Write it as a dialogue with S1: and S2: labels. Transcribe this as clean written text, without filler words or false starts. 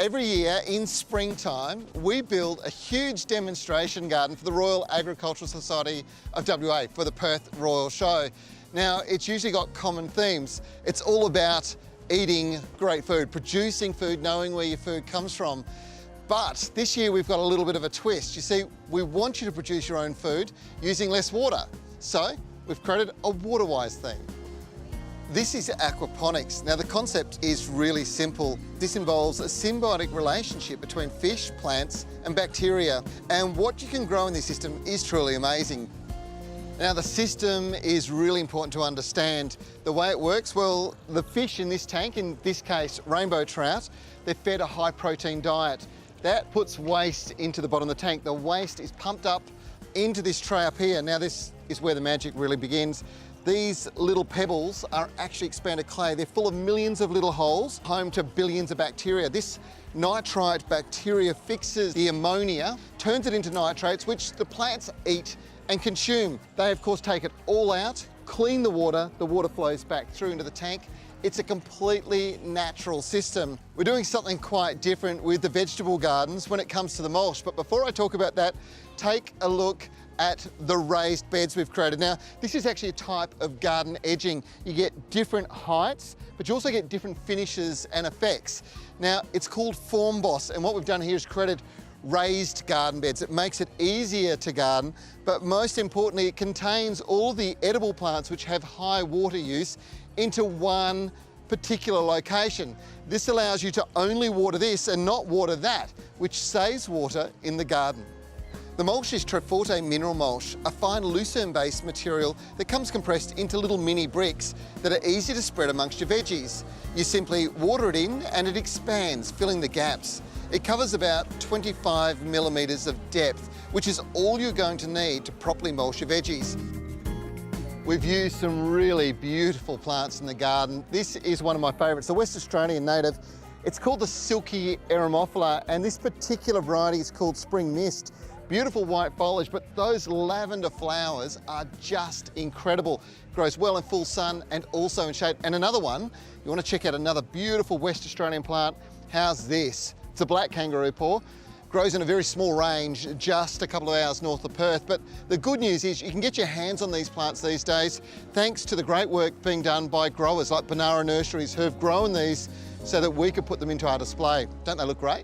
S1: Every year in springtime, we build a huge demonstration garden for the Royal Agricultural Society of WA for the Perth Royal Show. Now, it's usually got common themes. It's all about eating great food, producing food, knowing where your food comes from. But this year we've got a little bit of a twist. You see, we want you to produce your own food using less water. So we've created a Water Wise theme. This is aquaponics. Now the concept is really simple. This involves a symbiotic relationship between fish, plants and bacteria. And what you can grow in this system is truly amazing. Now the system is really important to understand. The way it works, well, the fish in this tank, in this case rainbow trout, they're fed a high protein diet. That puts waste into the bottom of the tank. The waste is pumped up into this tray up here. Now this is where the magic really begins. These little pebbles are actually expanded clay. They're full of millions of little holes, home to billions of bacteria. This nitrite bacteria fixes the ammonia, turns it into nitrates, which the plants eat and consume. They, of course, take it all out, clean the water flows back through into the tank. It's a completely natural system. We're doing something quite different with the vegetable gardens when it comes to the mulch. But before I talk about that, take a look at the raised beds we've created. Now, this is actually a type of garden edging. You get different heights, but you also get different finishes and effects. Now, it's called Form Boss, and what we've done here is created raised garden beds. It makes it easier to garden, but most importantly, it contains all the edible plants which have high water use into one particular location. This allows you to only water this and not water that, which saves water in the garden. The mulch is Treforte mineral mulch, a fine lucerne-based material that comes compressed into little mini bricks that are easy to spread amongst your veggies. You simply water it in and it expands, filling the gaps. It covers about 25 millimetres of depth, which is all you're going to need to properly mulch your veggies. We've used some really beautiful plants in the garden. This is one of my favourites, the West Australian native. It's called the Silky Eremophila, and this particular variety is called Spring Mist. Beautiful white foliage, but those lavender flowers are just incredible. Grows well in full sun and also in shade. And another one, you want to check out another beautiful West Australian plant. How's this? It's a black kangaroo paw. Grows in a very small range, just a couple of hours north of Perth. But the good news is you can get your hands on these plants these days, thanks to the great work being done by growers like Banara Nurseries who have grown these so that we could put them into our display. Don't they look great?